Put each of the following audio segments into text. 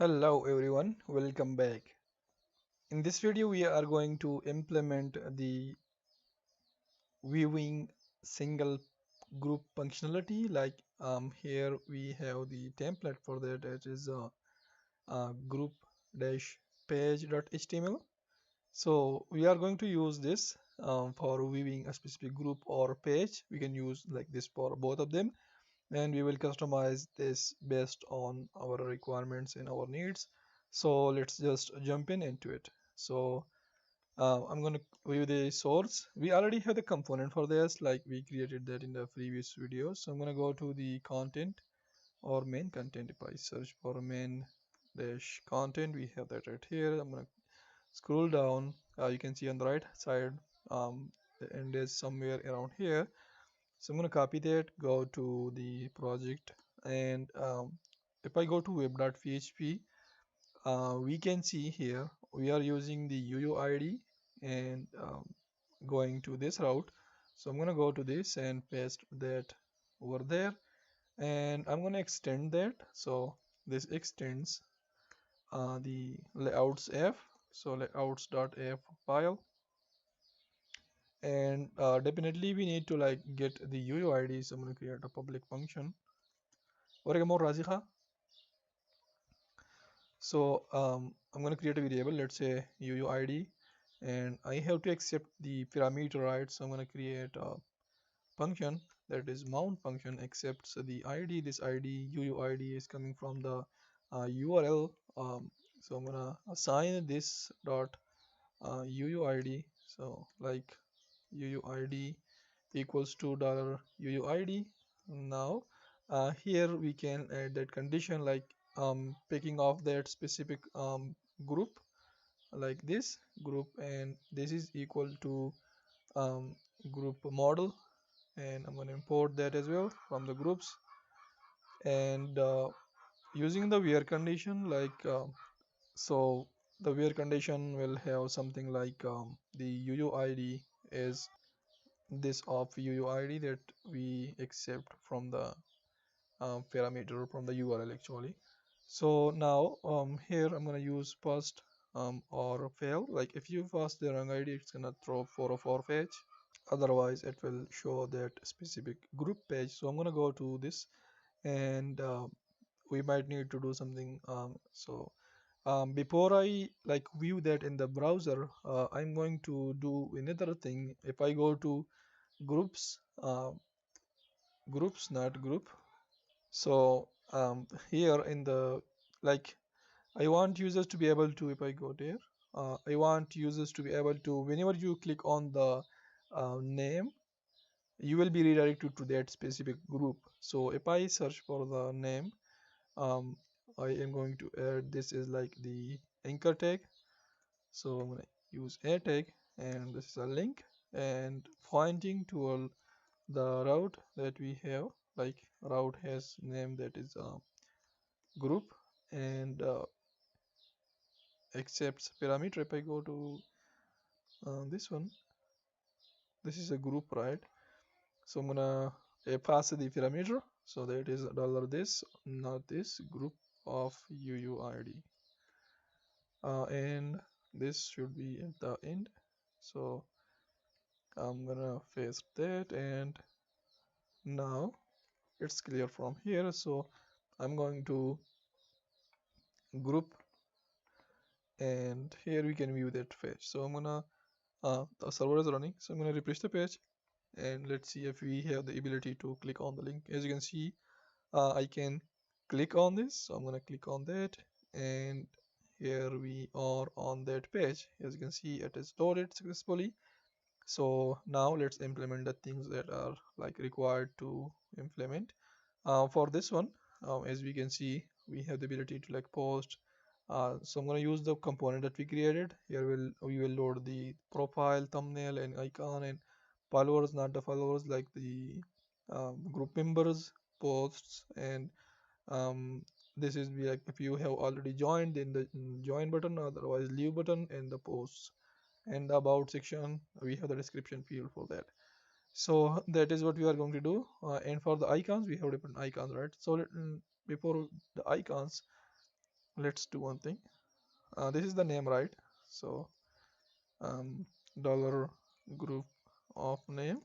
Hello everyone, welcome back. In this video we are going to implement the viewing single group functionality. Here we have the template for that. It is group dash page.html. So we are going to use this for viewing a specific group or page. We can use like this for both of them, and we will customize this based on our requirements and our needs. So let's just jump into it. So I'm going to view the source. We already have the component for this, like we created that in the previous video. So I'm going to go to the content or main content. If I search for main dash content, we have that right here. I'm going to scroll down. You can see on the right side, the end is somewhere around here. So I'm going to copy that, go to the project, and if I go to web.php, we can see here we are using the UUID and going to this route. So I'm going to go to this and paste that over there, and I'm going to extend that. So this extends the layouts f. So layouts.f file, and definitely we need to like get the UUID. So I'm going to create a public function. So I'm going to create a variable, let's say UUID, and I have to accept the parameter, right? So I'm going to create a function that is mount function accepts the ID. This ID UUID is coming from the URL. So I'm going to assign this dot UUID. So like UUID equals to dollar $UUID. Now here we can add that condition, like picking off that specific group, like this group, and this is equal to um, group model, and I'm going to import that as well from the groups. And using the where condition, so the where condition will have something like the UUID is this of UUID that we accept from the parameter from the URL actually. So now here I'm gonna use first or fail. Like if you pass the wrong ID, it's gonna throw 404 page. Otherwise, it will show that specific group page. So I'm gonna go to this, and we might need to do something. Before I like view that in the browser, I'm going to do another thing. If I go to groups, groups not group. So here in the, like, I want users to be able to, if I go there, I want users to be able to, whenever you click on the name, you will be redirected to that specific group. So if I search for the name, um, I am going to add this is like the anchor tag. So I'm going to use a tag, and this is a link and pointing to the route that we have. Like route has name that is group, and accepts parameter. If I go to this one, this is a group, right? So I'm gonna pass the parameter, so that is dollar this, not this group of UUID, and this should be at the end. So I'm gonna paste that, and now it's clear from here. So I'm going to group, and here we can view that page. So I'm gonna the server is running, so I'm gonna refresh the page, and let's see if we have the ability to click on the link. As you can see, I can click on this, so I'm gonna click on that, and here we are on that page. As you can see, it is loaded successfully. So now let's implement the things that are like required to implement. For this one, as we can see, we have the ability to like post. So I'm going to use the component that we created. Here we will load the profile, thumbnail, and icon, and followers, not the followers, like the group members, posts, and this is be like if you have already joined, then the join button, otherwise leave button, and the posts. And the about section, we have the description field for that. So that is what we are going to do. And for the icons, we have different icons, right? So before the icons, let's do one thing. This is the name, right? So um, dollar group of name,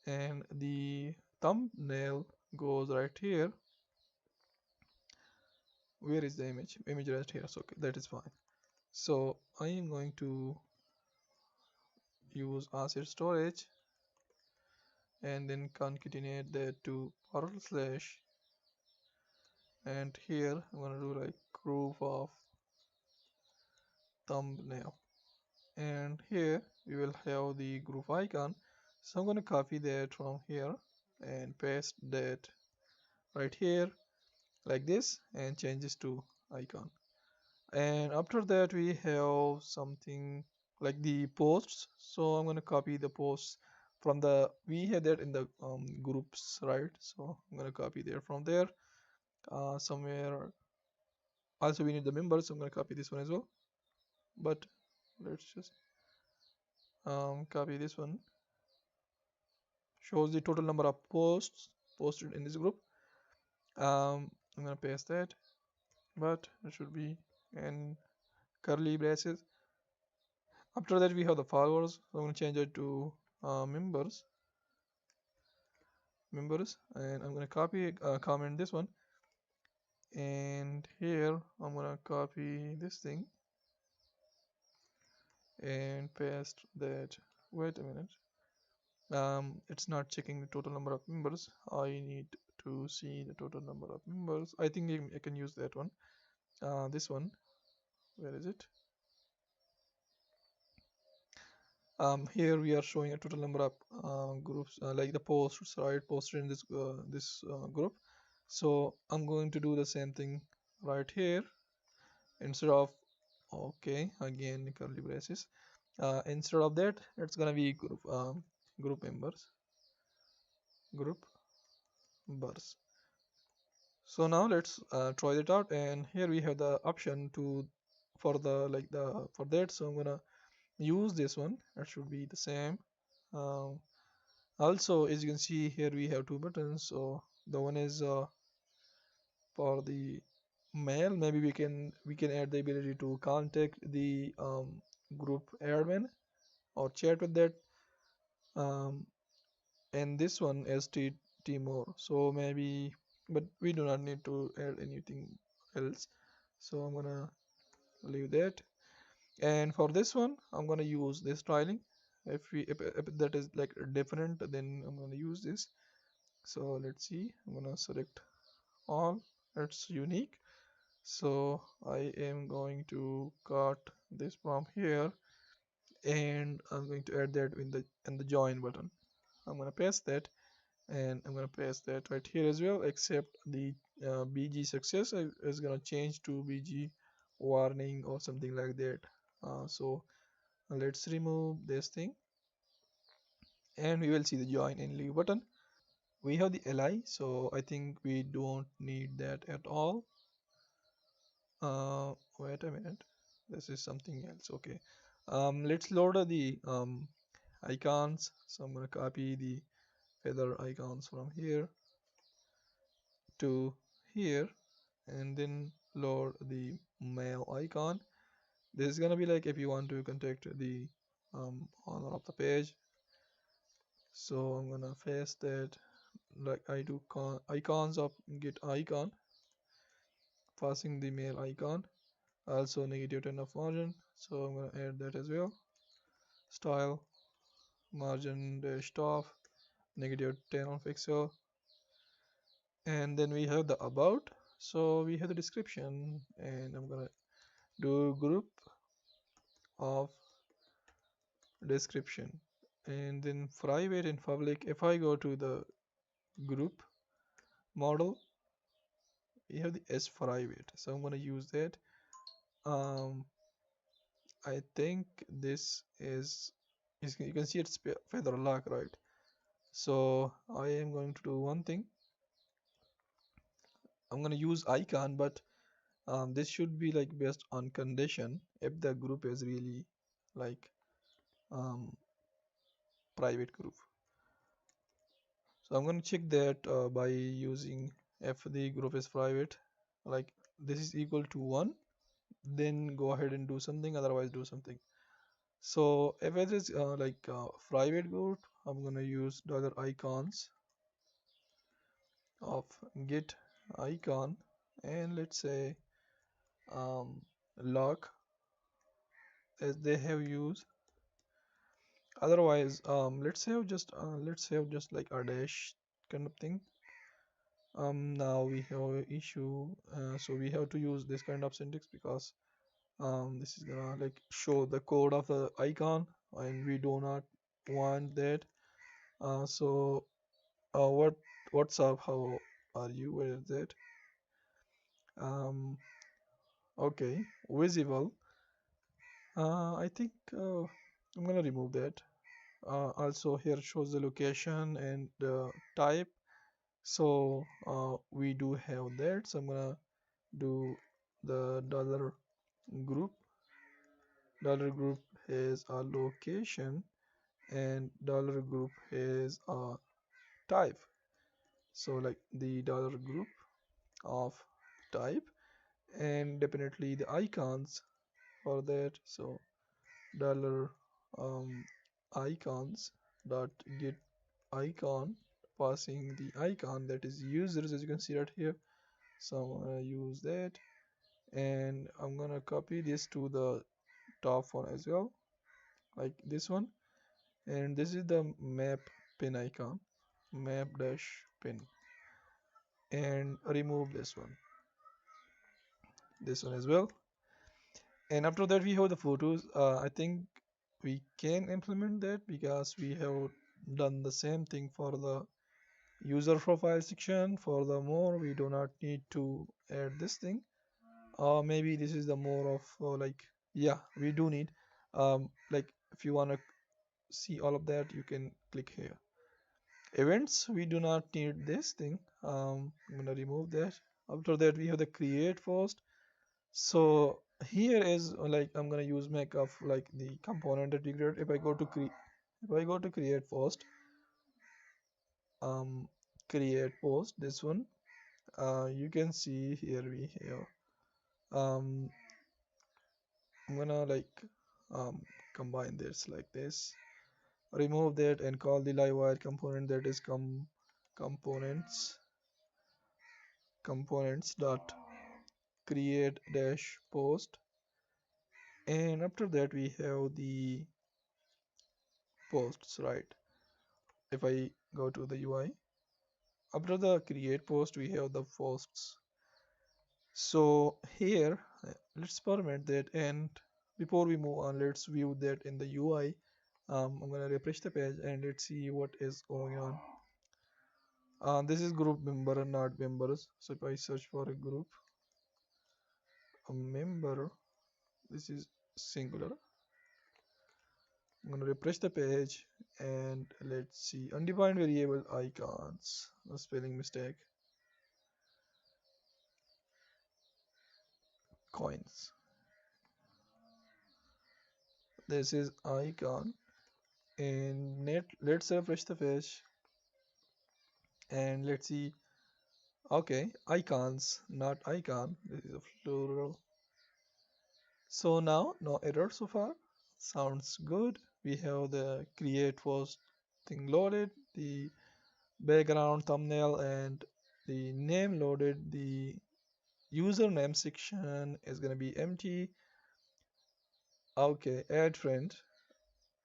and the thumbnail goes right here. Where is the image right here? So okay, that is fine. So I am going to use asset storage and then concatenate that to forward slash, and here I'm gonna do like group of thumbnail, and here we will have the group icon. So I'm gonna copy that from here and paste that right here like this and change this to icon. And after that we have something like the posts. So I'm going to copy the posts from the, we had that in the groups, right? So I'm going to copy there from there somewhere. Also we need the members, so I'm going to copy this one as well, but let's just copy this one. Shows the total number of posts posted in this group. I'm going to paste that, but it should be in curly braces. After that we have the followers, so I'm going to change it to members, and I'm going to copy comment this one, and here I'm going to copy this thing and paste that. Wait a minute, it's not checking the total number of members. I need to see the total number of members. I think I can use that one, this one. Where is it? Here we are showing a total number of groups, like the posts, right, posted in this group. So I'm going to do the same thing right here. Instead of, okay, again curly braces, instead of that it's gonna be group members, group bars. So now let's try it out, and here we have the option to, for the like the for that. So I'm gonna use this one. It should be the same. um, Also, as you can see here, we have two buttons. So the one is for the mail. Maybe we can add the ability to contact the group admin or chat with that. um, and this one is t more. So maybe, but we do not need to add anything else, so I'm gonna leave that. And for this one I'm gonna use this styling. If that is like different, then I'm gonna use this. So let's see, I'm gonna select all. It's unique, so I am going to cut this from here, and I'm going to add that in the join button. I'm gonna paste that, and I'm gonna paste that right here as well, except the BG success is gonna change to BG warning or something like that. So let's remove this thing, and we will see the join and leave button. We have the li, so I think we don't need that at all. Wait a minute, this is something else. Okay, let's load the icons. So I'm gonna copy the feather icons from here to here, and then load the mail icon. This is gonna be like if you want to contact the owner of the page. So I'm gonna paste that like I do icons of get icon, passing the mail icon. Also -10 of margin, so I'm gonna add that as well. Style margin dash top, -10 on pixel. And then we have the about. So we have the description, and I'm gonna do group of description, and then private and public. If I go to the group model, we have the s private, so I'm going to use that. um I think this is you can see it's feather lock, right? So I am going to do one thing. I'm going to use icon, but this should be like based on condition if the group is really like um, private group. So I'm going to check that by using if the group is private, like this is equal to 1, then go ahead and do something, otherwise do something. So if it is private group, I'm gonna use dollar icons of get icon, and let's say um, lock as they have used. Otherwise, let's have just like a dash kind of thing. Now we have an issue, so we have to use this kind of syntax because this is gonna like show the code of the icon, and we do not want that. So what's up? How are you? Where is it? Um, okay, visible. I think I'm gonna remove that. Also here shows the location and type. So we do have that. So I'm gonna do the group. Group has a location, and group has a type. So like the group of type, and definitely the icons for that. So dollar um, icons dot get icon, passing the icon that is users, as you can see right here. So I'm gonna use that, and I'm gonna copy this to the top one as well, like this one. And this is the map pin icon, map dash pin, and remove this one as well. And after that we have the photos. I think we can implement that because we have done the same thing for the user profile section. Furthermore, we do not need to add this thing. Maybe this is the more of yeah, we do need like if you want to see all of that, you can click here. Events, we do not need this thing. I'm gonna remove that. After that we have the create post. So here is I'm gonna use make of like the component that we create. If I go to create post, um create post, this one, you can see here we have um I'm gonna combine this like this, remove that, and call the live wire component, that is components dot create dash post. And after that we have the posts, right? If I go to the UI, after the create post we have the posts. So here, let's permit that, and before we move on, let's view that in the UI. I'm gonna refresh the page and let's see what is going on. This is group member and not members. So if I search for a group, a member, this is singular. I'm gonna refresh the page and let's see undefined variable icons. A spelling mistake. Coins. This is icon, and let's refresh the page and let's see. Okay, icons, not icon. This is a plural. So now no error so far. Sounds good. We have the create post thing loaded, the background thumbnail and the name loaded. The username section is gonna be empty. Okay, add friend.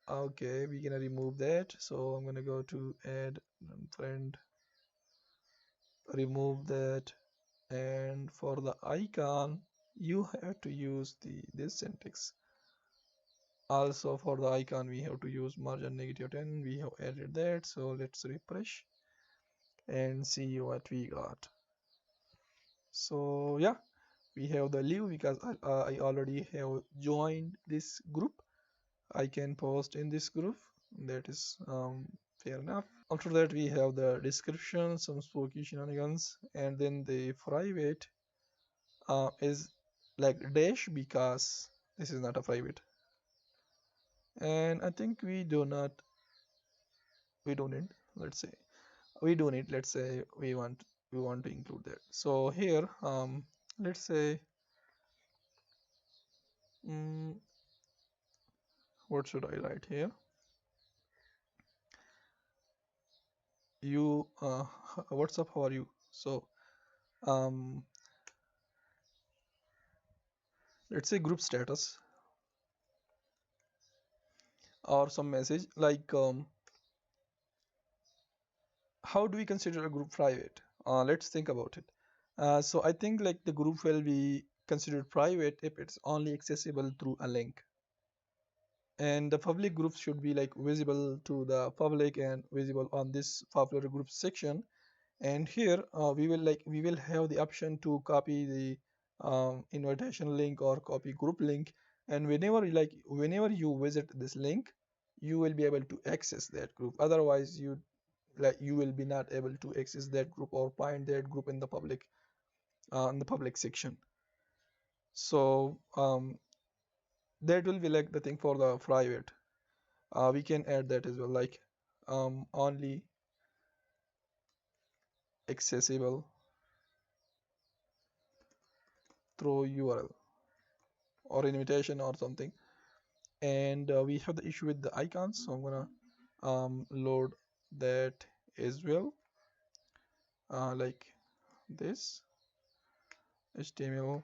Okay, we're gonna remove that. So I'm gonna go to add friend, remove that, and for the icon you have to use this syntax. Also for the icon we have to use margin -10. We have added that, so let's refresh and see what we got. So yeah, we have the leave because I already have joined this group. I can post in this group, that is fair enough. After that we have the description, some spooky shenanigans, and then the private is like dash because this is not a private. And I think we don't need, let's say we do need, let's say we want to include that. So here let's say, mm, what should I write here? You, what's up? How are you? So, um, let's say group status or some message like, how do we consider a group private? Let's think about it. So I think like the group will be considered private if it's only accessible through a link, and the public groups should be like visible to the public and visible on this popular group section. And here we will have the option to copy the invitation link or copy group link, and whenever you visit this link, you will be able to access that group. Otherwise you will be not able to access that group or find that group in the public section. So that will be like the thing for the private. We can add that as well, like only accessible through URL or invitation or something. And we have the issue with the icons, so I'm gonna load that as well, like this HTML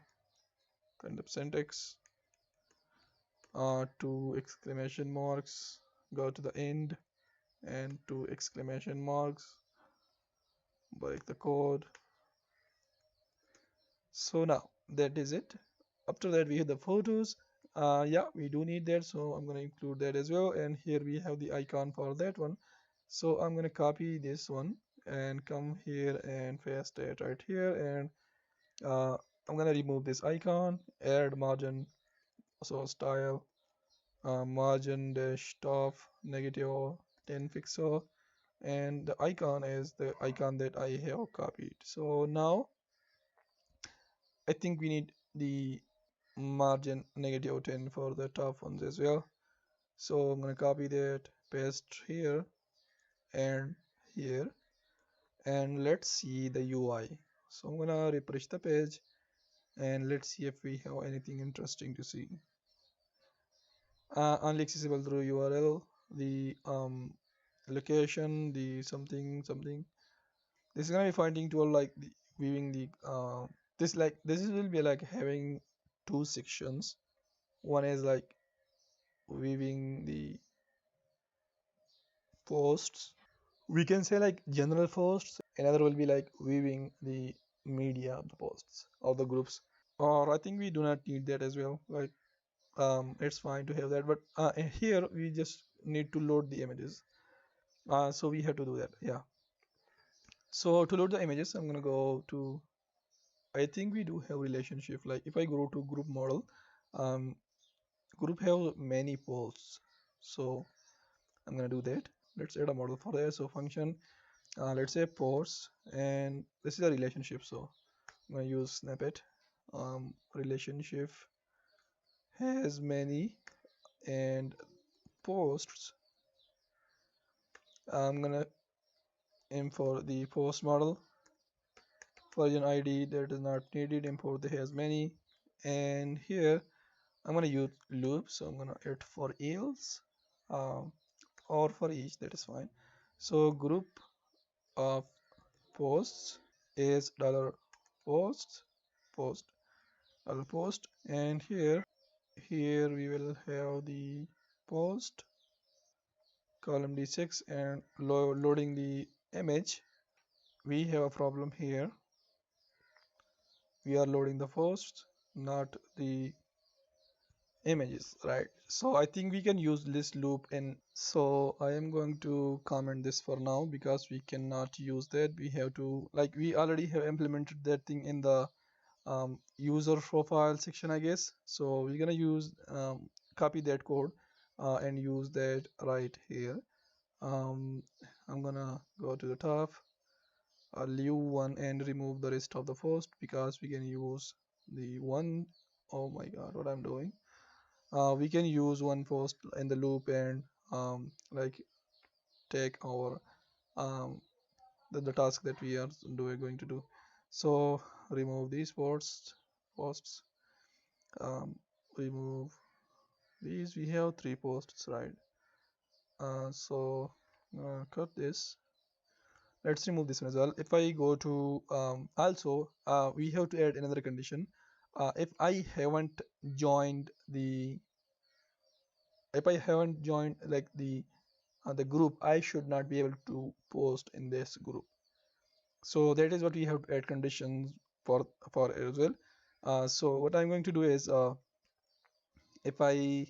kind of syntax, two exclamation marks, go to the end, and two exclamation marks, break the code. So now that is it. After that we have the photos. Yeah, we do need that, so I'm going to include that as well. And here we have the icon for that one, so I'm going to copy this one and come here and paste it right here. And I'm going to remove this icon, add margin, so style, margin dash top negative 10 pixel, and the icon is the icon that I have copied. So now I think we need the margin negative 10 for the top ones as well. So I'm going to copy that, paste here and here, and let's see the UI. So I'm going to refresh the page and let's see if we have anything interesting to see. Only accessible through URL, the location, the something something. This is going to be finding tool like the viewing the this will be like having two sections. One is like viewing the posts, we can say like general posts. Another will be like viewing the media of the posts or the groups. Or I think we do not need that as well, like it's fine to have that, but here we just need to load the images, so we have to do that. Yeah, so to load the images I'm gonna go to, I think we do have relationship. Like if I go to group model, um group have many posts, so I'm gonna do that. Let's add a model for that. So function, let's say posts, and this is a relationship, so I'm gonna use snippet. Relationship has many, and posts, I'm gonna import the post model. Version ID that is not needed, import the has many. And here I'm gonna use loop, so I'm gonna add for else, um, or for each, that is fine. So group of posts is dollar post post dollar post, and here we will have the post column d6 and loading the image. We have a problem here, we are loading the posts, not the images, right? So I think we can use this loop in. So I am going to comment this for now because we cannot use that. We have to, like, we already have implemented that thing in the user profile section, I guess. So we're gonna use copy that code and use that right here. I'm gonna go to the top, leave one and remove the rest of the post because we can use the one. Oh my god, what I'm doing. We can use one post in the loop and like take our um, the task that we are going to do. So remove these posts posts. um, Remove these. We have 3 posts, right? So cut this. Let's remove this one as well. If I go to also we have to add another condition. If I haven't joined the if I haven't joined like the group, I should not be able to post in this group. So that is what we have to add conditions for as well. So what I'm going to do is if I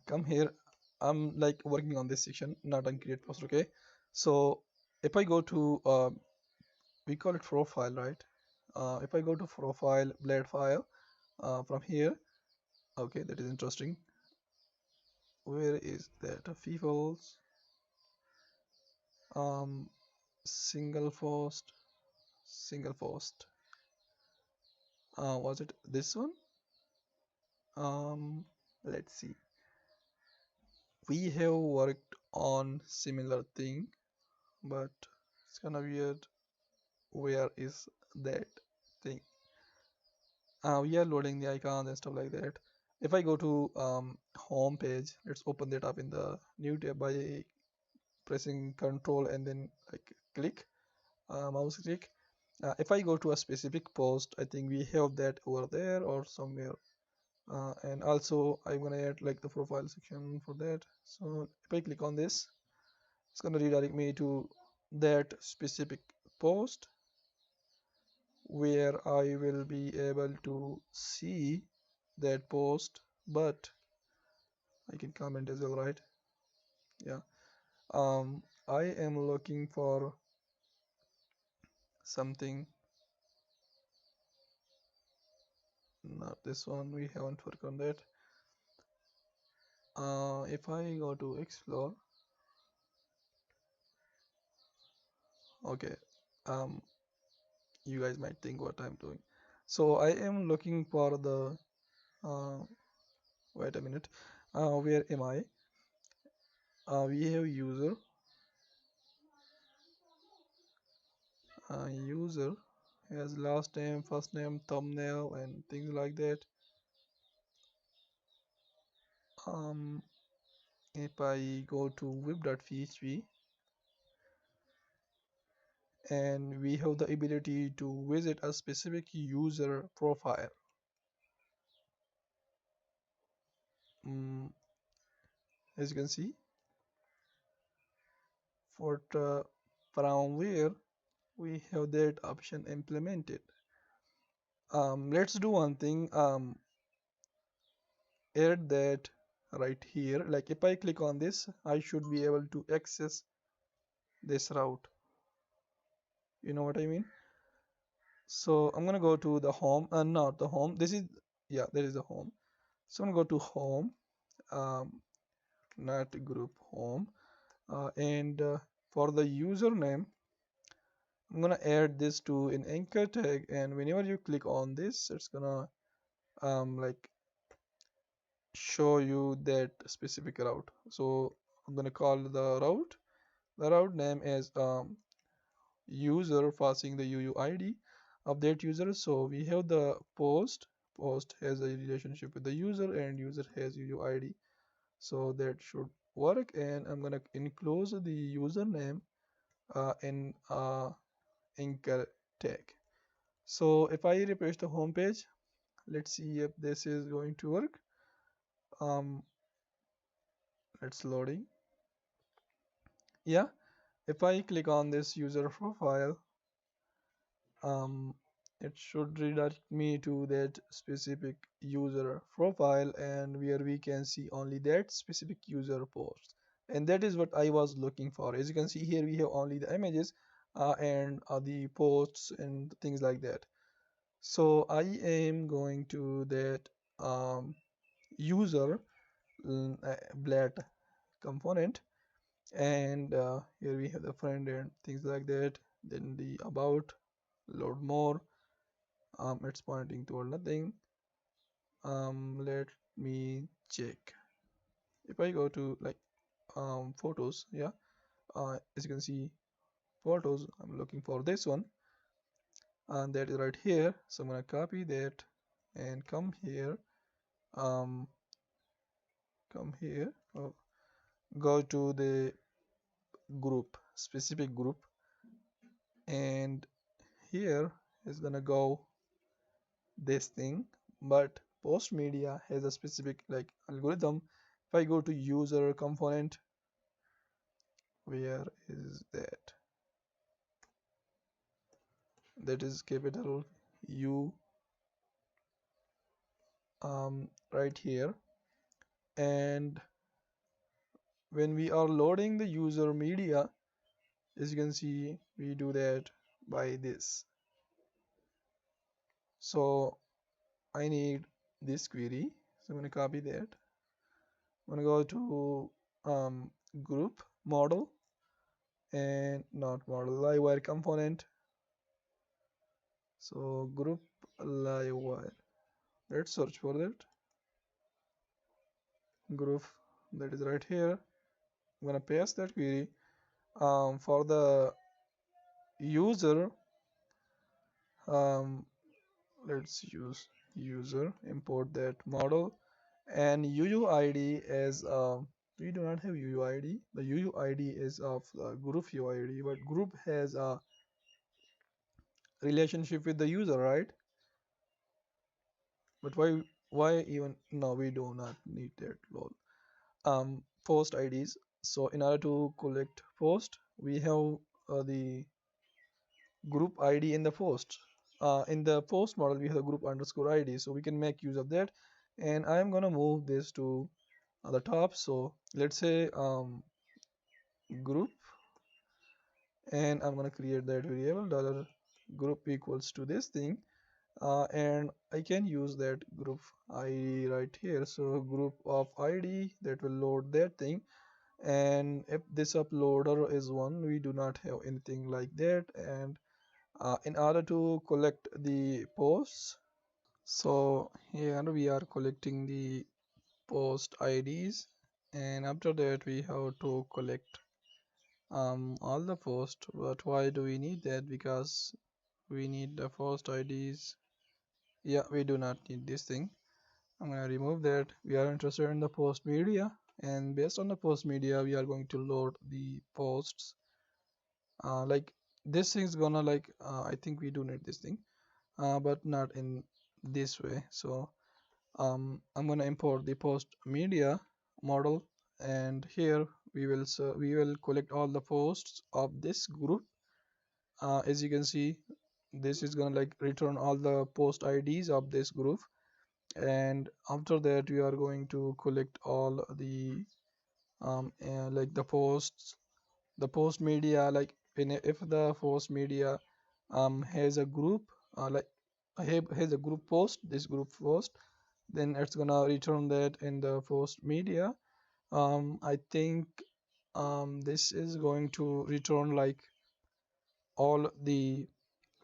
come here, I'm like working on this section, not on create post. Okay, so if I go to we call it profile, right? If I go to profile blade file from here, okay, that is interesting. Where is that? People's um, single post, single post. Was it this one? Let's see. We have worked on similar thing, but it's kind of weird. Where is that thing? We are loading the icons and stuff like that. If I go to home page, let's open that up in the new tab by pressing control and then like click mouse click. If I go to a specific post, I think we have that over there or somewhere. And also I'm gonna add like the profile section for that. So if I click on this, it's gonna redirect me to that specific post where I will be able to see that post, but I can comment as well, right? Yeah. I am looking for something. Not this one. We haven't worked on that. If I go to explore, okay. Um, you guys might think what I'm doing. So I am looking for the. Wait a minute. Where am I? We have user. User has last name, first name, thumbnail, and things like that. Um, if I go to web.php, and we have the ability to visit a specific user profile. Mm, as you can see, for the from where we have that option implemented. Let's do one thing. Add that right here. Like if I click on this, I should be able to access this route. You know what I mean? So I'm gonna go to the home, not the home. This is yeah, there is the home. So I'm gonna go to home, not group home, and for the username, I'm gonna add this to an anchor tag, and whenever you click on this, it's gonna like show you that specific route. So I'm gonna call the route. The route name is user, passing the UUID of that user. So we have the post. Post has a relationship with the user, and user has UUID. So that should work. And I'm gonna enclose the username in anchor tag. So if I refresh the home page, let's see if this is going to work. Um, it's loading. Yeah, if I click on this user profile, um, it should redirect me to that specific user profile, and where we can see only that specific user post. And that is what I was looking for. As you can see here, we have only the images and the posts and things like that. So I am going to that um, user blade component, and here we have the friend and things like that. Then the about, load more. It's pointing toward nothing. Let me check. If I go to like photos, yeah, as you can see, photos. I'm looking for this one. and that is right here. So I'm gonna copy that and come here, um, come here, go to the group, specific group, and here is gonna go this thing. But post media has a specific like algorithm. If I go to user component, where is that? That is capital U, right here. And when we are loading the user media, as you can see, we do that by this. So I need this query, so I'm going to copy that. I'm going to go to group model, and not model, livewire component. So group livewire, let's search for that group, that is right here. I'm going to paste that query. For the user, um, let's use user, import that model, and UUID as we do not have UUID. The UUID is of group UID, but group has a relationship with the user, right? But why even no, we do not need that lol. Post IDs. So in order to collect post, we have the group ID in the post. In the post model, we have the group underscore ID, so we can make use of that. And I'm gonna move this to the top. So let's say group, and I'm gonna create that variable dollar group equals to this thing, and I can use that group ID right here. So group of ID that will load that thing, and if this uploader is one, we do not have anything like that. And in order to collect the posts, so here we are collecting the post IDs, and after that we have to collect all the posts. But why do we need that? Because we need the post IDs. Yeah, we do not need this thing. I'm gonna remove that. We are interested in the post media, and based on the post media we are going to load the posts. Like this thing's gonna like I think we do need this thing, but not in this way. So I'm gonna import the post media model, and here we will collect all the posts of this group. As you can see, this is gonna like return all the post IDs of this group, and after that we are going to collect all the like the posts, the post media. Like if the post media has a group, like has a group post, this group post, then it's gonna return that in the post media. I think this is going to return like all the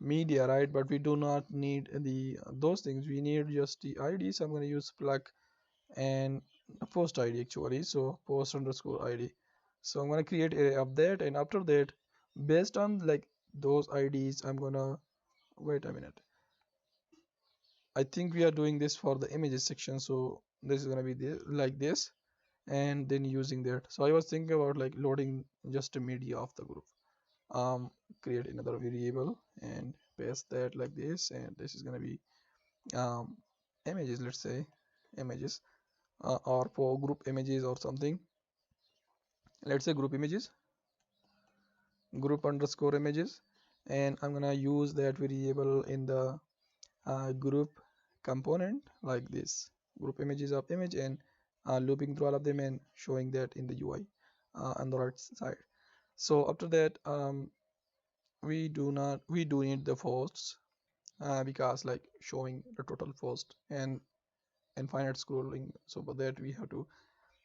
media, right? But we do not need the those things, we need just the ID. So I'm going to use plug and a post ID actually, so post underscore ID. So I'm going to create array of that, and after that, based on like those IDs, I'm gonna wait a minute. I think we are doing this for the images section, so this is gonna be like this, and then using that. So I was thinking about like loading just a media of the group. Create another variable and paste that like this, and this is gonna be um, images. Let's say images, or for group images or something. Let's say group images, group underscore images, and I'm gonna use that variable in the group component like this, group images of image, and looping through all of them and showing that in the UI on the right side. So after that, we do need the posts, because like showing the total post and infinite scrolling. So for that we have to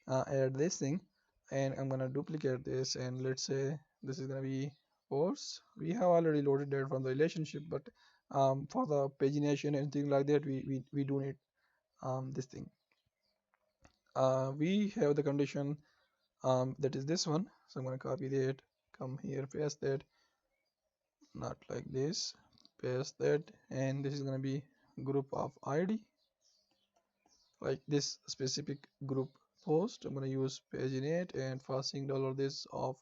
add this thing, and I'm gonna duplicate this, and let's say this is gonna be posts. We have already loaded that from the relationship, but for the pagination and things like that, we do need this thing. We have the condition that is this one. So I'm going to copy that, come here, paste that, not like this. paste that, and this is going to be group of id, like this specific group post. I'm going to use paginate and passing dollar this of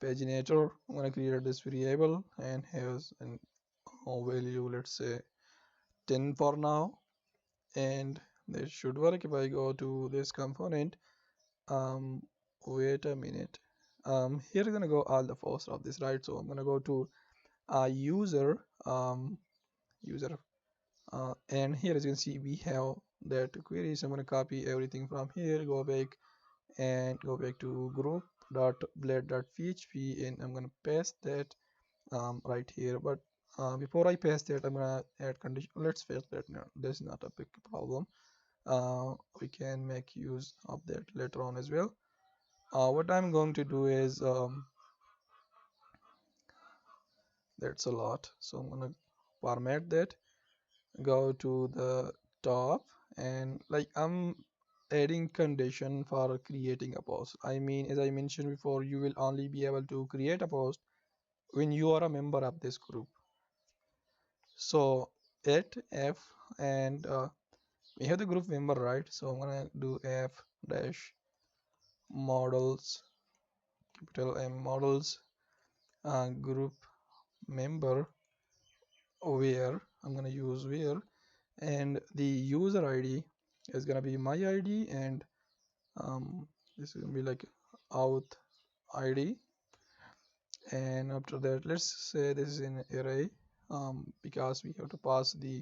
paginator. I'm going to create this variable and has an value, let's say 10 for now, and this should work. If I go to this component, um wait a minute, here is gonna go all the posts of this, right? So I'm gonna go to user, user, and here as you can see we have that query. So I'm gonna copy everything from here, go back and go back to group dot blade dot php, and I'm gonna paste that right here. But before I paste that, I'm gonna add condition. Let's paste that now. This is not a big problem. We can make use of that later on as well. What I'm going to do is, that's a lot, so I'm gonna format that, go to the top, and like I'm adding condition for creating a post. I mean, as I mentioned before, you will only be able to create a post when you are a member of this group. So at f, and we have the group member, right? So I'm gonna do f dash models, capital M models, group member, where I'm gonna use where, and the user ID is gonna be my ID, and this is gonna be like auth ID. And after that, let's say this is an array, because we have to pass the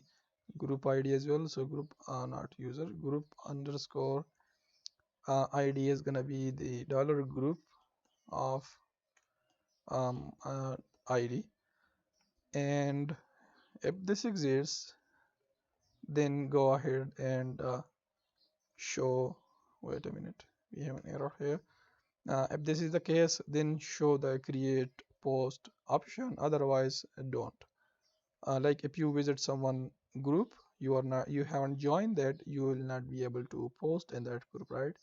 group ID as well. So group, not user, group underscore ID is gonna be the dollar group of ID. And if this exists, then go ahead and show, wait a minute, we have an error here. If this is the case, then show the create post option, otherwise don't. Like if you visit someone group, you haven't joined that, you will not be able to post in that group, right?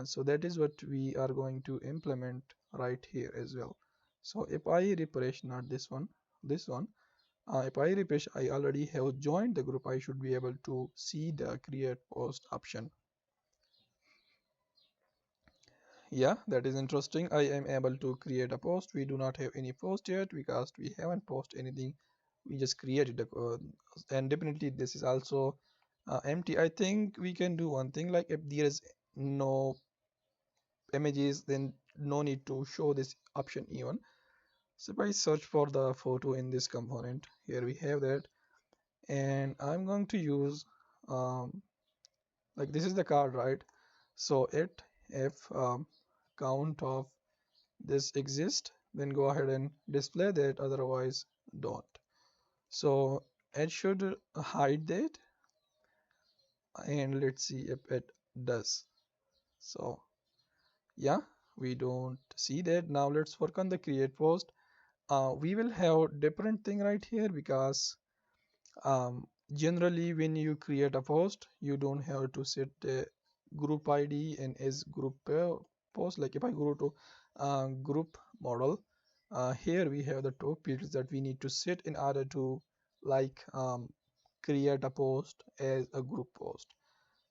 So that is what we are going to implement right here as well. So if I refresh, not this one, this one, if I refresh, I already have joined the group. I should be able to see the create post option. Yeah, that is interesting. I am able to create a post. We do not have any post yet because we haven't posted anything. We just created a and definitely this is also empty. I think we can do one thing, like if there is no images, then no need to show this option even. So if I search for the photo in this component, here we have that, and I'm going to use like this is the card, right? So it, if count of this exists, then go ahead and display that, otherwise don't. So it should hide that, and let's see if it does. So yeah, we don't see that. Now let's work on the create post. We will have different thing right here because um, generally when you create a post, you don't have to set a group ID and as group post. Like if I go to group model, here we have the two fields that we need to set in order to like create a post as a group post.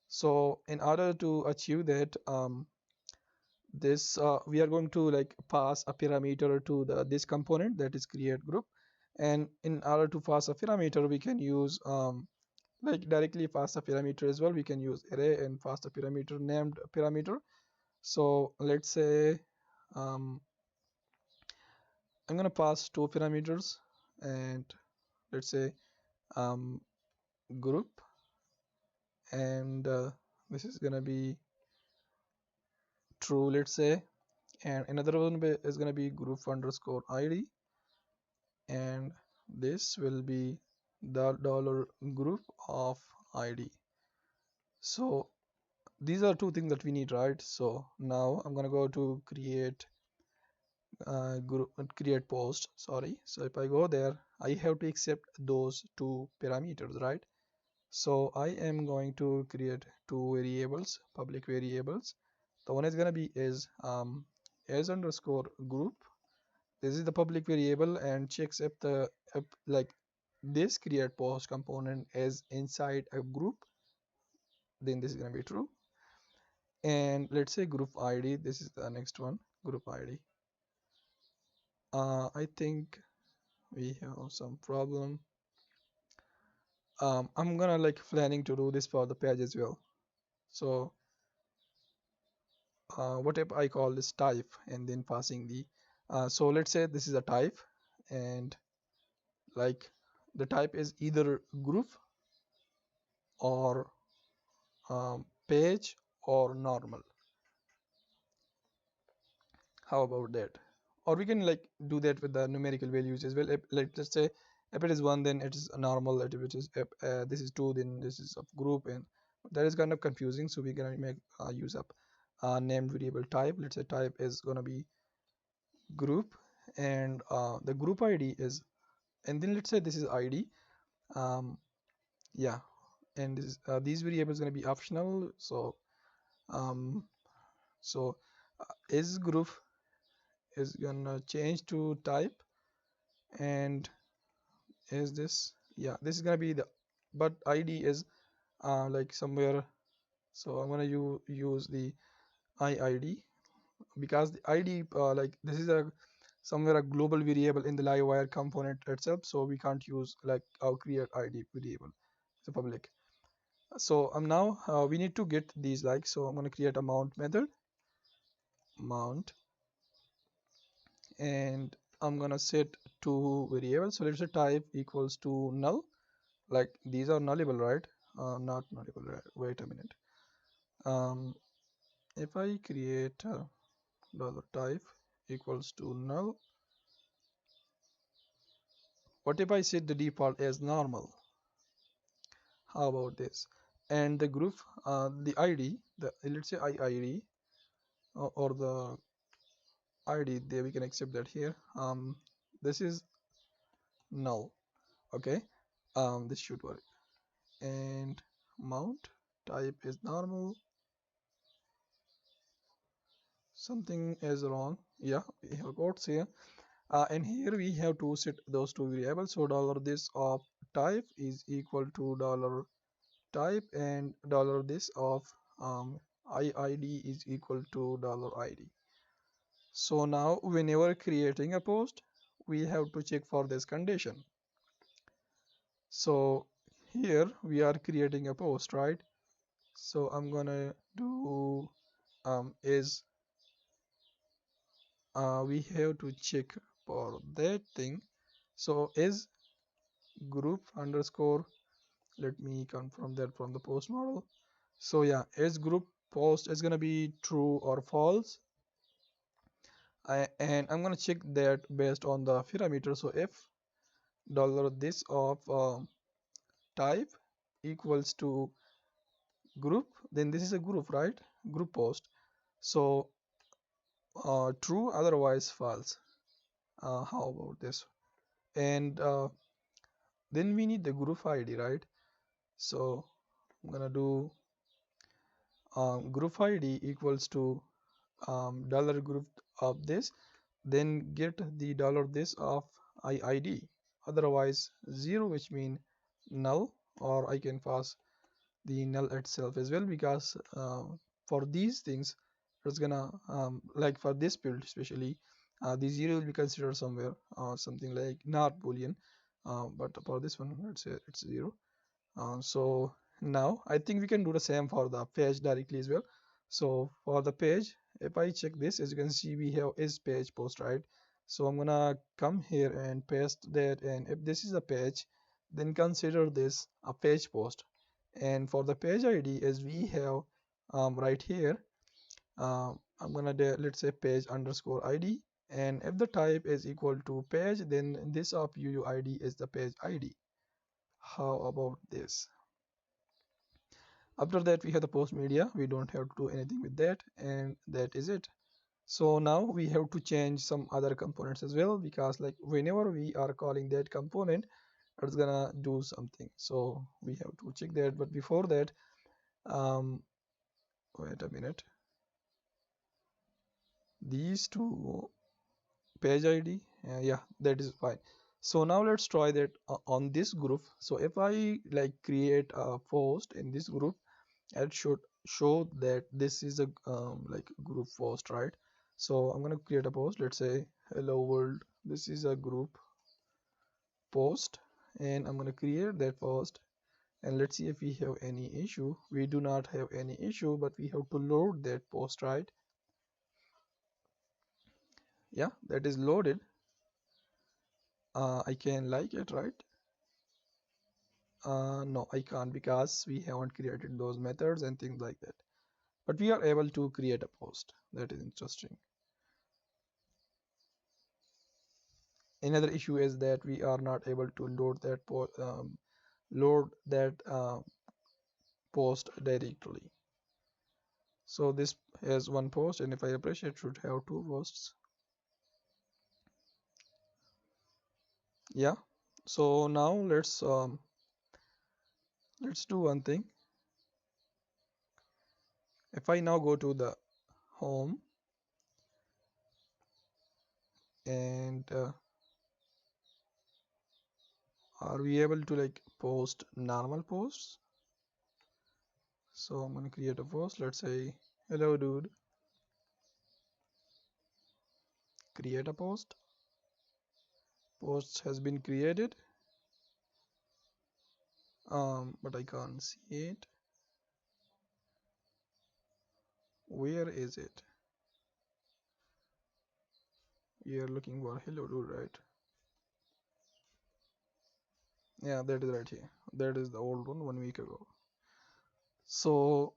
So in order to achieve that, this we are going to like pass a parameter to the this component, that is create group. And in order to pass a parameter, we can use like directly pass a parameter as well. We can use array and pass a parameter named parameter. So let's say I'm gonna pass two parameters, and let's say um, group, and this is gonna be true, let's say, and another one is gonna be group underscore ID, and this will be the dollar group of ID. So these are two things that we need, right? So now I'm gonna go to create group, create post, sorry. So if I go there, I have to accept those two parameters, right? So I am going to create two variables, public variables. The one is gonna be is as underscore group, this is the public variable and checks if like this create post component is inside a group, then this is going to be true. And let's say group id, this is the next one, group id. I think we have some problem. I'm gonna like planning to do this for the page as well. So what if I call this type and then passing the so let's say this is a type, and like the type is either group or page or normal. How about that? Or we can like do that with the numerical values as well. If, like let's say if it is 1 then it is a normal, if it is if, this is 2 then this is a group, and that is kind of confusing, so we're gonna make use up named variable type. Let's say type is gonna be group, and the group id is, and then let's say this is id. um, yeah, and this, these variables going to be optional. So um, so is group is gonna change to type, and is this, yeah, this is gonna be the, but id is like somewhere, so I'm gonna use the iid, because the id like this is a somewhere a global variable in the livewire component itself, so we can't use like our create id variable, it's a public. So now we need to get these, like, so I'm going to create a mount method, mount, and I'm going to set two variables. So let's say type equals to null, like these are nullable, right? Not nullable, right? Wait a minute. If I create dollar type equals to null, what if I set the default as normal? How about this? And the group, the id, the let's say iid, or the id there, we can accept that here. This is null. Okay, this should work. And mount type is normal, something is wrong. Yeah, we have quotes here, and here we have to set those two variables. So dollar this of type is equal to dollar type, and dollar this of iid is equal to dollar id. So now whenever creating a post, we have to check for this condition. So here we are creating a post, right? So I'm gonna do is we have to check for that thing. So is group underscore, let me confirm that from the post model. So yeah, is group post is gonna be true or false. And I'm gonna check that based on the parameter. So if dollar this of type equals to group, then this is a group, right? Group post. So true, otherwise false. How about this? And then we need the group id, right? So I'm gonna do group id equals to dollar group of this, then get the dollar this of iid, otherwise zero, which mean null, or I can pass the null itself as well, because for these things it's gonna like for this build especially, the zero will be considered somewhere something like not boolean, but for this one let's say it's zero. So now I think we can do the same for the page directly as well. So for the page, if I check this, as you can see we have is page post, right? So I'm gonna come here and paste that, and if this is a page, then consider this a page post. And for the page id, as we have right here, I'm gonna do, let's say page underscore id, and if the type is equal to page, then this of uuid is the page id. How about this? After that we have the post media, we don't have to do anything with that, and that is it. So now we have to change some other components as well, because like whenever we are calling that component, it's gonna do something, so we have to check that. But before that, um wait a minute, these two, page id Yeah, that is fine. So now let's try that on this group. So if I like create a post in this group, it should show that this is a like group post, right? So I'm gonna create a post. Let's say hello world. This is a group post, and I'm gonna create that post. And let's see if we have any issue. We do not have any issue, but we have to load that post, right? Yeah, that is loaded. I can like it, right? No, I can't because we haven't created those methods and things like that. But we are able to create a post. That is interesting. Another issue is that we are not able to load that post directly. So this has one post, and if I refresh it, should have two posts. Yeah. So now let's do one thing. If I now go to the home and are we able to like post normal posts? So I'm gonna create a post. Let's say, hello dude, create a post. Post has been created. But I can't see it. Where is it? We are looking for hello dude, right? Yeah, that is right here. That is the old one week ago. So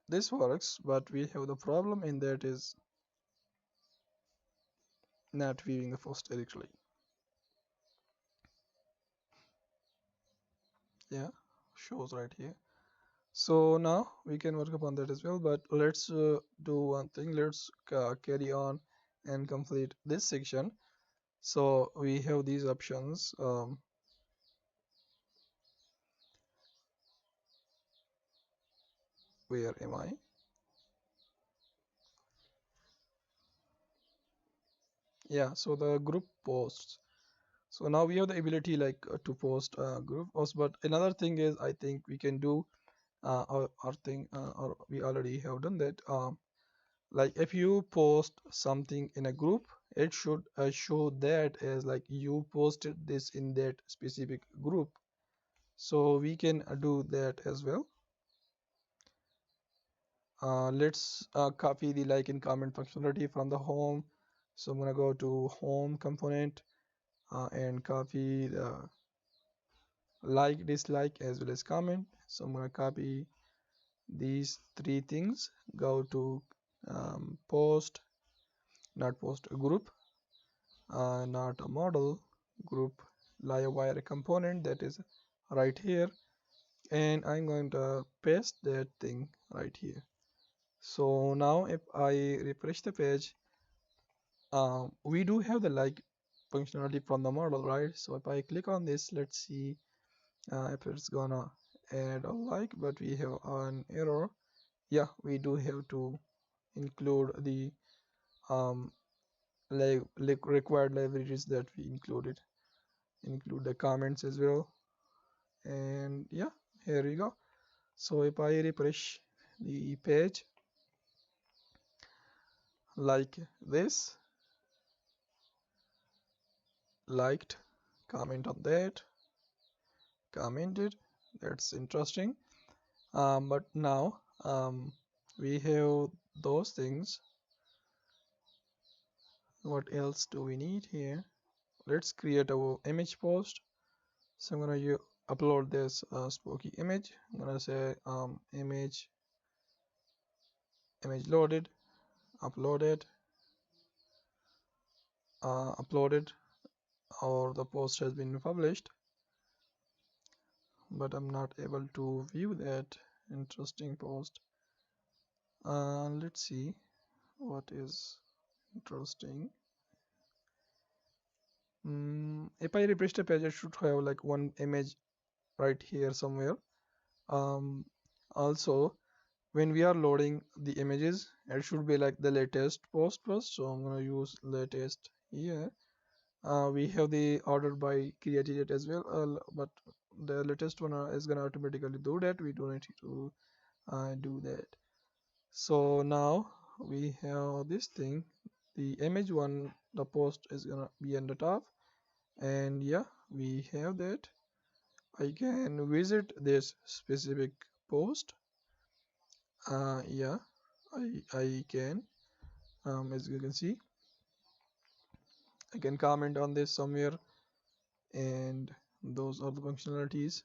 this works, but we have the problem in that is not viewing the post directly. Yeah, shows right here. So now we can work upon that as well, but let's do one thing. Let's carry on and complete this section. So we have these options. Where am I? Yeah, so the group posts. So now we have the ability like to post group posts, but another thing is I think we can do our thing, or we already have done that. Like if you post something in a group, it should show that as like you posted this in that specific group. So we can do that as well. Let's copy the like and comment functionality from the home. So I'm gonna go to home component and copy the like, dislike as well as comment. So I'm gonna copy these three things. Go to post, not post, a group, not a model, group live wire component, that is right here, and I'm going to paste that thing right here. So now if I refresh the page, we do have the like functionality from the model, right? So if I click on this, let's see if it's gonna add a like, but we have an error. Yeah, we do have to include the um like required libraries that we include the comments as well. And yeah, here we go. So if I refresh the page like this, liked, comment on that, commented, that's interesting. But now we have those things. What else do we need here? Let's create our image post. So I'm gonna upload this spooky image. I'm gonna say image loaded, uploaded, uploaded, or the post has been published, but I'm not able to view that interesting post. Let's see what is interesting. If I refresh the page, I should have like one image right here somewhere. Also, when we are loading the images, it should be like the latest post first. So I'm gonna use latest here, We have the order by created it as well, but the latest one is gonna automatically do that. We don't need to do that. So now we have this thing. The image one, the post is gonna be on the top, and yeah, we have that. I can visit this specific post. Yeah, I can. As you can see, I can comment on this somewhere, and those are the functionalities.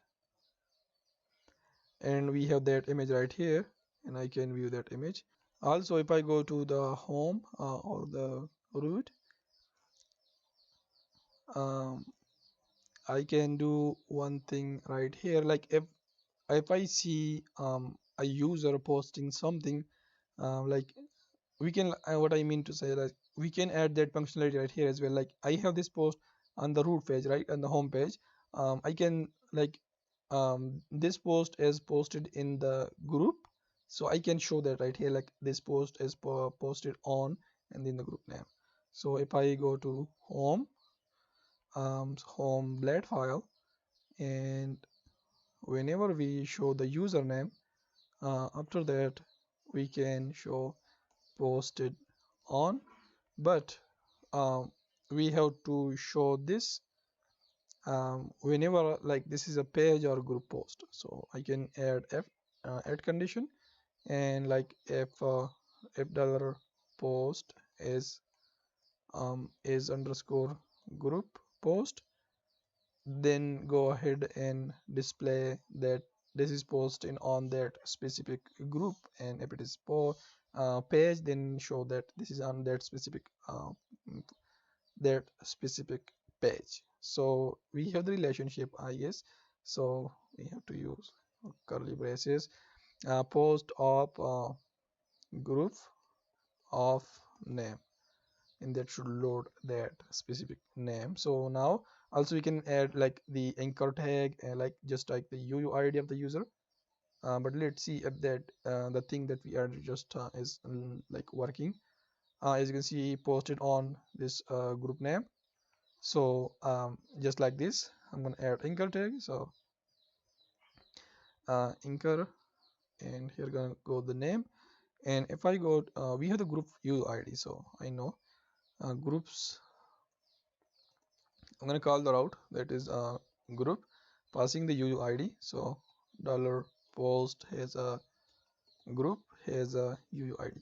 And we have that image right here, and I can view that image. Also, if I go to the home or the root, um, I can do one thing right here. Like if I see a user posting something, like we can what I mean to say, like we can add that functionality right here as well. Like I have this post on the root page, right, on the home page. I can like this post is posted in the group, so I can show that right here, like this post is posted on and in the group name. So if I go to home blade file, and whenever we show the username, after that we can show posted on, but um, we have to show this whenever like this is a page or group post. So I can add add condition, and like if dollar post is underscore group post, then go ahead and display that this is posted on that specific group, and if it is page, then show that this is on that specific page. So we have the relationship, I guess. So we have to use curly braces, post of group of name, and that should load that specific name. So now also we can add like the anchor tag, like just like the UUID of the user. But let's see if that the thing that we added just is like working. As you can see, posted on this group name. So just like this, I'm gonna add anchor tag. So anchor, and here gonna go the name. And if I go, we have the group UID. So I know groups. I'm gonna call the route that is group, passing the UUID. So dollar post has a group, has a UUID.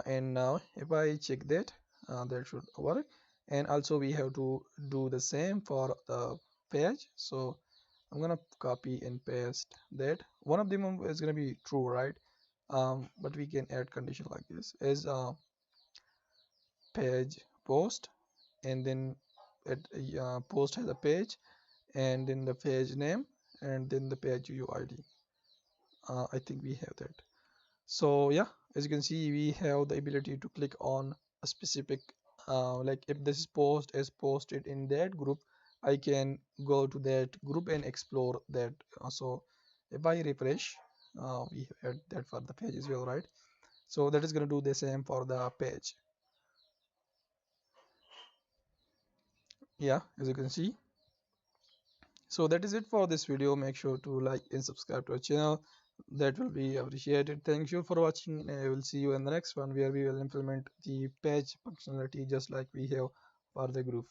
And now if I check that, that should work. And also we have to do the same for the page. So I'm gonna copy and paste that. One of them is gonna be true, right? But we can add condition like this as page post, and then it post has a page, and then the page name, and then the page UID. I think we have that. So yeah, as you can see, we have the ability to click on a specific like if this post is posted in that group, I can go to that group and explore that. So if I refresh, we had that for the page as well, right? So that is going to do the same for the page. Yeah, as you can see. So that is it for this video. Make sure to like and subscribe to our channel. That will be appreciated. Thank you for watching, and I will see you in the next one, where we will implement the page functionality just like we have for the group.